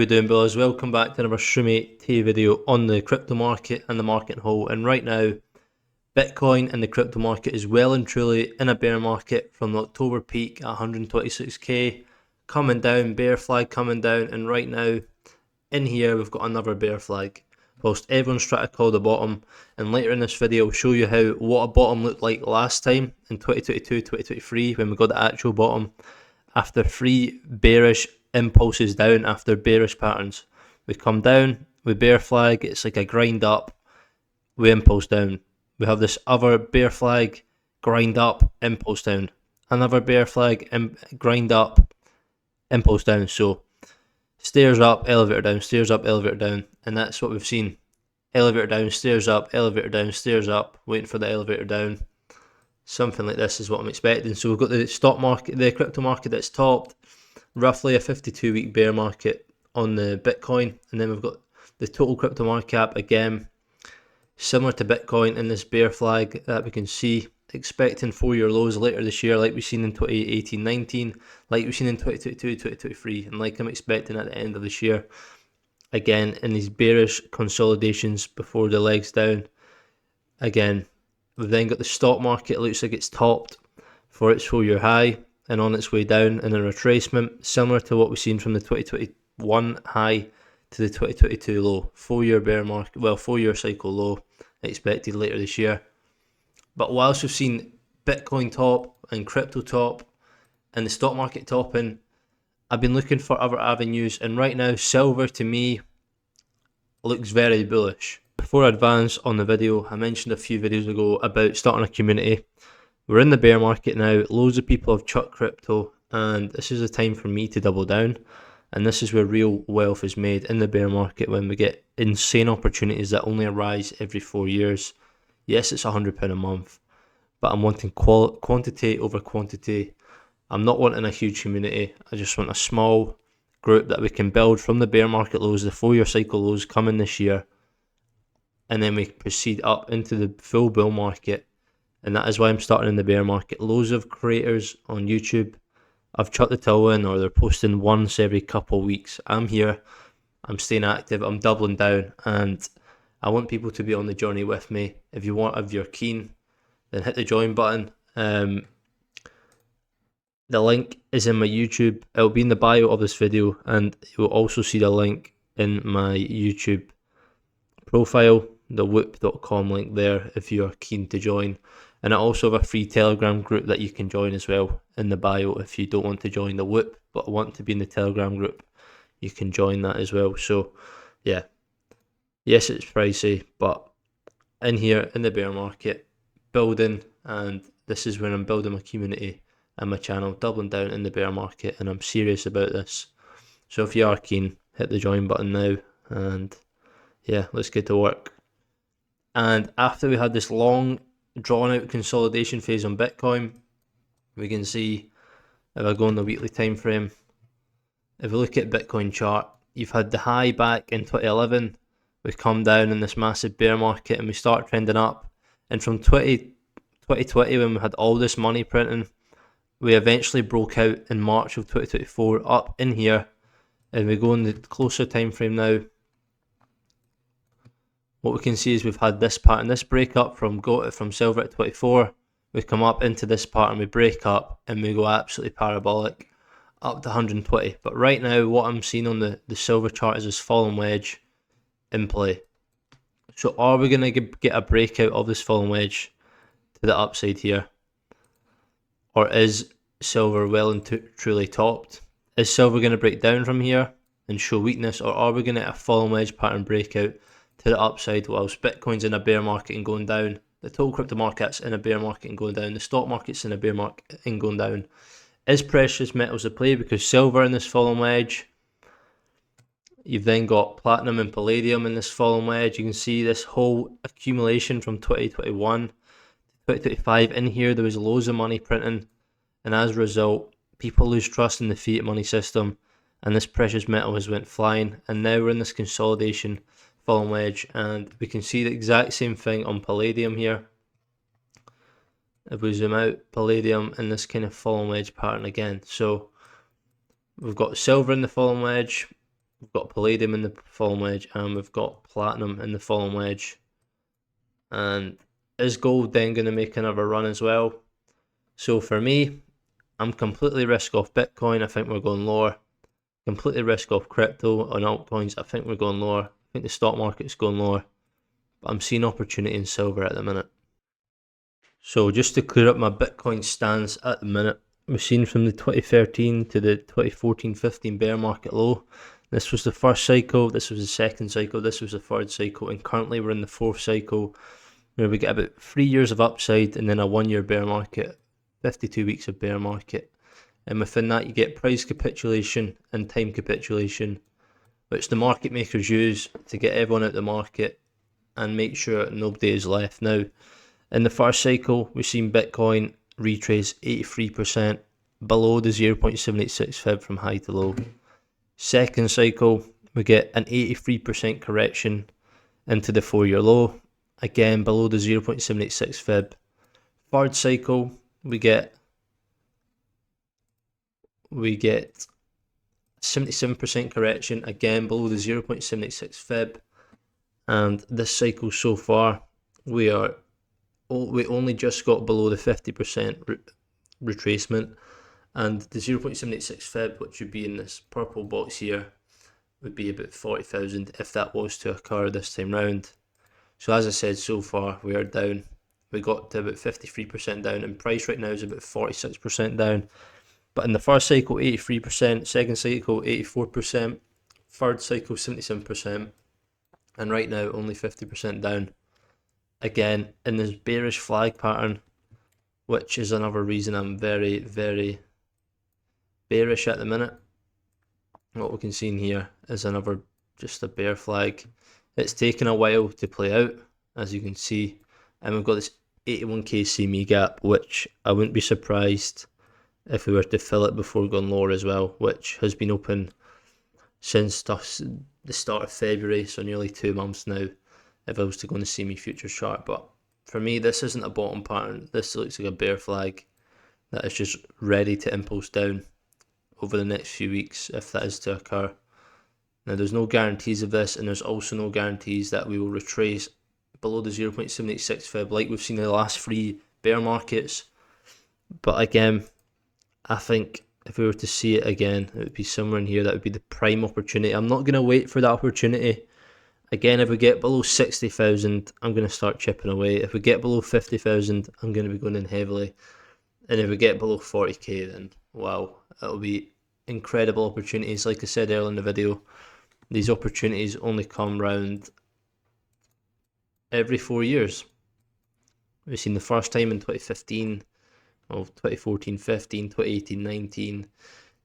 How you doing, Bills? Welcome back to another Shroomate TV video on the crypto market and the market whole. And right now, Bitcoin and the crypto market is well and truly in a bear market from the October peak at 126k, coming down, bear flag coming down, and right now, in here, we've got another bear flag. Whilst everyone's trying to call the bottom, and later in this video, I'll show you what a bottom looked like last time in 2022-2023 when we got the actual bottom after three bearish impulses down after bearish patterns. We come down, we bear flag, it's like a grind up, we impulse down. We have this other bear flag, grind up, impulse down. Another bear flag, grind up, impulse down. So stairs up, elevator down, stairs up, elevator down. And that's what we've seen. Elevator down, stairs up, elevator down, stairs up, waiting for the elevator down. Something like this is what I'm expecting. So we've got the stock market, the crypto market that's topped, roughly a 52-week bear market on the Bitcoin, and then we've got the total crypto market cap again, similar to Bitcoin in this bear flag that we can see, expecting 4-year lows later this year, like we've seen in 2018-19, like we've seen in 2022-2023, and like I'm expecting at the end of this year. Again, in these bearish consolidations before the legs down. Again, we've then got the stock market. It looks like it's topped for its 4-year high and on its way down in a retracement, similar to what we've seen from the 2021 high to the 2022 low. 4-year bear market, well, 4-year cycle low expected later this year. But whilst we've seen Bitcoin top and crypto top and the stock market topping, I've been looking for other avenues, and right now silver to me looks very bullish. Before I advance on the video, I mentioned a few videos ago about starting a community. We're in the bear market now, loads of people have chucked crypto, and this is a time for me to double down. And this is where real wealth is made, in the bear market, when we get insane opportunities that only arise every 4 years. Yes, it's £100 a month, but I'm wanting quantity over quantity. I'm not wanting a huge community. I just want a small group that we can build from the bear market lows, the 4-year cycle lows coming this year, and then we proceed up into the full bull market. And that is why I'm starting in the bear market. Loads of creators on YouTube have chucked the towel in, or they're posting once every couple of weeks. I'm here, I'm staying active, I'm doubling down, and I want people to be on the journey with me. If you're keen, then hit the join button. The link is in my YouTube. It'll be in the bio of this video, and you will also see the link in my YouTube profile, the whoop.com link there if you are keen to join. And I also have a free Telegram group that you can join as well in the bio if you don't want to join the Whoop but want to be in the Telegram group. You can join that as well. So yeah, yes, it's pricey, but in here in the bear market, building, and this is where I'm building my community and my channel, doubling down in the bear market, and I'm serious about this. So if you are keen, hit the join button now, and yeah, let's get to work. And after we had this long drawn out consolidation phase on Bitcoin, we can see, if I go on the weekly time frame, if we look at Bitcoin chart, you've had the high back in 2011, we've come down in this massive bear market and we start trending up, and from 2020 when we had all this money printing, we eventually broke out in March of 2024 up in here, and we go in the closer time frame now. What we can see is we've had this pattern, this break up from silver at 24, we come up into this pattern, we break up, and we go absolutely parabolic up to 120. But right now, what I'm seeing on the silver chart is this fallen wedge in play. So are we going to get a breakout of this fallen wedge to the upside here? Or is silver well and truly topped? Is silver going to break down from here and show weakness, or are we going to get a fallen wedge pattern breakout to the upside whilst Bitcoin's in a bear market and going down, the total crypto market's in a bear market and going down, the stock market's in a bear market and going down? Is precious metals a play? Because silver in this fallen wedge, you've then got platinum and palladium in this fallen wedge. You can see this whole accumulation from 2021 to 2025 in here. There was loads of money printing, and as a result, people lose trust in the fiat money system, and this precious metal has went flying. And now we're in this consolidation fallen wedge, and we can see the exact same thing on palladium here. If we zoom out, palladium in this kind of fallen wedge pattern again. So we've got silver in the fallen wedge, we've got palladium in the falling wedge, and we've got platinum in the falling wedge. And is gold then going to make another run as well? So for me, I'm completely risk off Bitcoin. I think we're going lower. Completely risk off crypto on altcoins. I think we're going lower. I think the stock market's going lower. But I'm seeing opportunity in silver at the minute. So just to clear up my Bitcoin stance at the minute, we've seen from the 2013 to the 2014-15 bear market low. This was the first cycle, this was the second cycle, this was the third cycle, and currently we're in the fourth cycle where we get about 3 years of upside and then a 1 year bear market, 52 weeks of bear market. And within that you get price capitulation and time capitulation, which the market makers use to get everyone out the market and make sure nobody is left. Now, in the first cycle, we've seen Bitcoin retrace 83% below the 0.786 fib from high to low. Second cycle, we get an 83% correction into the 4-year low, again below the 0.786 fib. Third cycle, we get 77% correction, again below the 0.786 fib. And this cycle so far, we only just got below the 50% retracement, and the 0.786 fib, which would be in this purple box here, would be about 40,000 if that was to occur this time round. So as I said, so far we are down. We got to about 53% down, and price right now is about 46% down. But in the first cycle, 83%, second cycle, 84%, third cycle, 77%, and right now only 50% down. Again, in this bearish flag pattern, which is another reason I'm very, very bearish at the minute. What we can see in here is just a bear flag. It's taken a while to play out, as you can see, and we've got this 81k CME gap, which I wouldn't be surprised if we were to fill it before going lower as well, which has been open since the start of February, so nearly 2 months now, if I was to go on the CME futures chart. But for me, this isn't a bottom pattern. This looks like a bear flag that is just ready to impulse down over the next few weeks if that is to occur. Now, there's no guarantees of this, and there's also no guarantees that we will retrace below the 0.786 fib like we've seen in the last 3 bear markets. But again, I think if we were to see it again, it would be somewhere in here. That would be the prime opportunity. I'm not going to wait for that opportunity. Again, if we get below 60,000, I'm going to start chipping away. If we get below 50,000, I'm going to be going in heavily. And if we get below 40k, then wow, it'll be incredible opportunities. Like I said earlier in the video, these opportunities only come round every 4 years. We've seen the first time in 2015, 2014, 15, 2018, 19,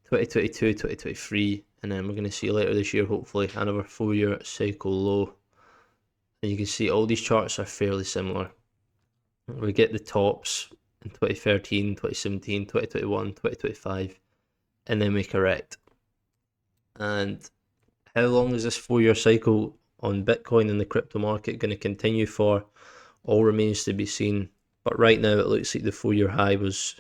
2022, 2023, and then we're going to see later this year, hopefully, another 4-year cycle low. And you can see all these charts are fairly similar. We get the tops in 2013, 2017, 2021, 2025, and then we correct. And how long is this 4-year cycle on Bitcoin and the crypto market going to continue for? All remains to be seen. But right now it looks like the 4-year high was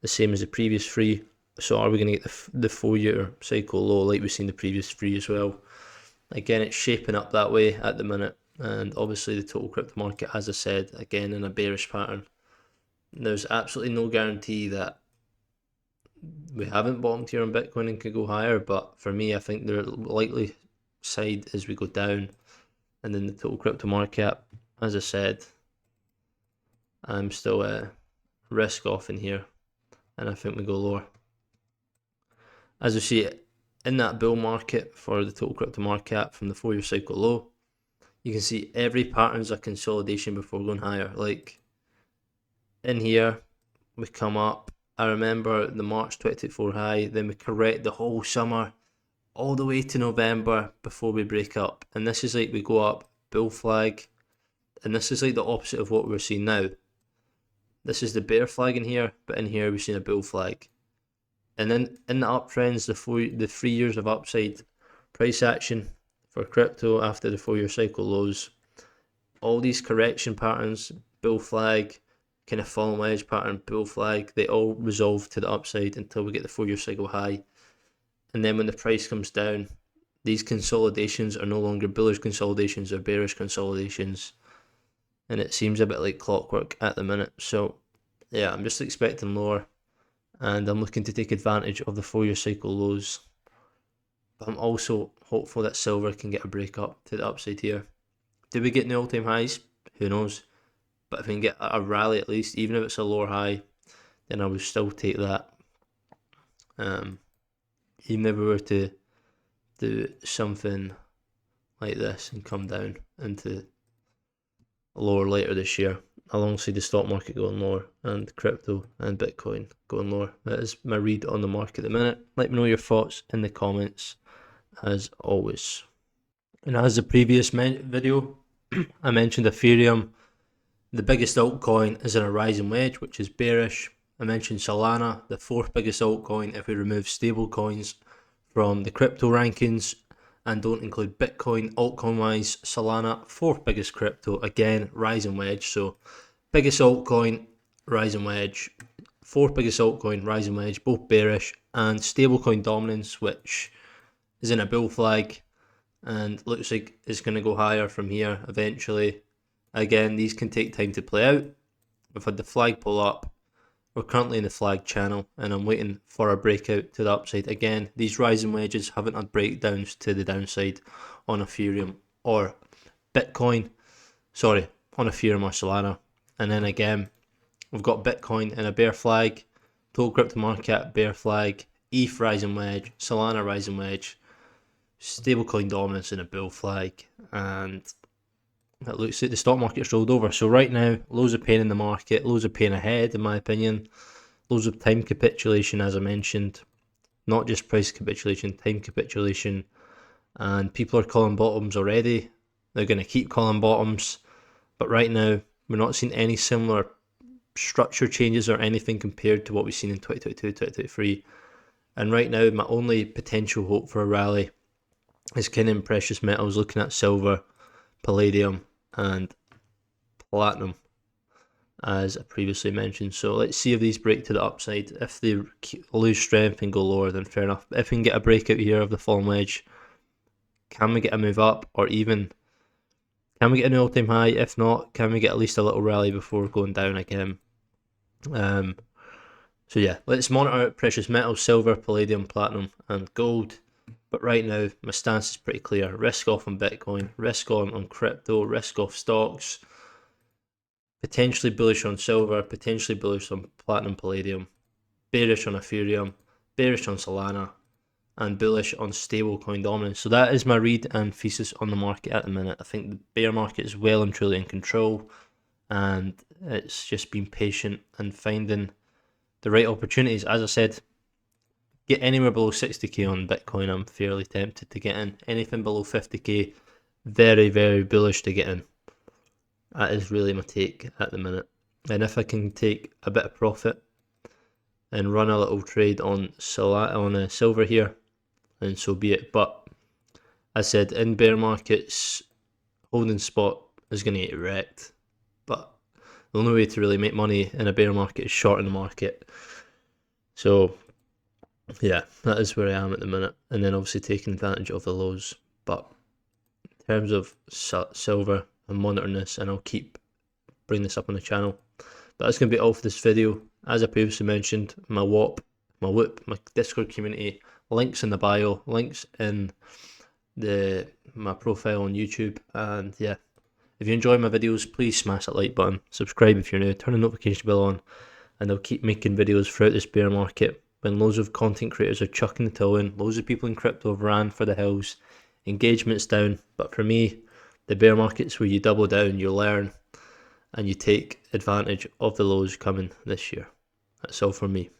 the same as the previous 3. So are we going to get the 4-year cycle low like we've seen the previous 3 as well? Again, it's shaping up that way at the minute. And obviously the total crypto market, as I said, again in a bearish pattern. There's absolutely no guarantee that we haven't bottomed here on Bitcoin and could go higher. But for me, I think the likely side is we go down. And then the total crypto market, as I said, I'm still risk off in here. And I think we go lower. As you see, in that bull market for the total crypto market cap from the 4-year cycle low, you can see every pattern's a consolidation before going higher. Like in here, we come up. I remember the March 2024 high, then we correct the whole summer all the way to November before we break up. And this is like we go up, bull flag, and this is like the opposite of what we're seeing now. This is the bear flag in here, but in here we've seen a bull flag. And then in the uptrends, the 3 years of upside price action for crypto after the 4-year cycle lows, all these correction patterns, bull flag, kind of falling wedge pattern, bull flag, they all resolve to the upside until we get the 4-year cycle high. And then when the price comes down, these consolidations are no longer bullish consolidations, they're bearish consolidations, and it seems a bit like clockwork at the minute. So yeah, I'm just expecting lower, and I'm looking to take advantage of the 4-year cycle lows. But I'm also hopeful that silver can get a break up to the upside here. Do we get new all-time highs? Who knows? But if we can get a rally at least, even if it's a lower high, then I would still take that. Even if we were to do something like this and come down into lower later this year, alongside the stock market going lower and crypto and Bitcoin going lower. That is my read on the market at the minute. Let me know your thoughts in the comments as always. And as the previous video, I mentioned Ethereum. The biggest altcoin is in a rising wedge, which is bearish. I mentioned Solana, the 4th biggest altcoin if we remove stable coins from the crypto rankings and don't include Bitcoin. Altcoin wise, Solana, 4th biggest crypto, again rising wedge. So biggest altcoin, rising wedge, 4th biggest altcoin, rising wedge, both bearish, and stablecoin dominance, which is in a bull flag and looks like it's going to go higher from here eventually. Again, these can take time to play out. We've had the flag pull up. We're currently in the flag channel, and I'm waiting for a breakout to the upside. Again, these rising wedges haven't had breakdowns to the downside on Ethereum or Bitcoin. Sorry, on Ethereum or Solana. And then again, we've got Bitcoin in a bear flag, total crypto market bear flag, ETH rising wedge, Solana rising wedge, stablecoin dominance in a bull flag, and it looks like the stock market's rolled over. So right now, loads of pain in the market, loads of pain ahead in my opinion, loads of time capitulation as I mentioned, not just price capitulation, time capitulation, and people are calling bottoms already. They're going to keep calling bottoms, but right now we're not seeing any similar structure changes or anything compared to what we've seen in 2022, 2023. And right now my only potential hope for a rally is kind of in precious metals, looking at silver, palladium and platinum as I previously mentioned. So let's see if these break to the upside. If they lose strength and go lower, then fair enough. But if we can get a breakout here of the fallen wedge, can we get a move up, or even can we get an all-time high? If not, can we get at least a little rally before going down again? So yeah, let's monitor precious metals, silver, palladium, platinum and gold. But right now, my stance is pretty clear. Risk off on Bitcoin, risk on crypto, risk off stocks. Potentially bullish on silver, potentially bullish on platinum, palladium. Bearish on Ethereum, bearish on Solana, and bullish on stablecoin dominance. So that is my read and thesis on the market at the minute. I think the bear market is well and truly in control, and it's just being patient and finding the right opportunities. As I said, get anywhere below 60k on Bitcoin, I'm fairly tempted to get in. Anything below 50k, very, very bullish to get in. That is really my take at the minute. And if I can take a bit of profit and run a little trade on silver here, then so be it. But as I said, in bear markets, holding spot is going to get wrecked. But the only way to really make money in a bear market is shorting the market. So yeah, that is where I am at the minute, and then obviously taking advantage of the lows. But in terms of silver, I'm monitoring this, and I'll keep bringing this up on the channel. But that's going to be all for this video. As I previously mentioned, my WOP, my Whoop, my Discord community, links in the bio, links in my profile on YouTube. And yeah, if you enjoy my videos, please smash that like button, subscribe if you're new, turn the notification bell on, and I'll keep making videos throughout this bear market when loads of content creators are chucking the toe in, loads of people in crypto have ran for the hills, engagement's down. But for me, the bear market's where you double down, you learn, and you take advantage of the lows coming this year. That's all from me.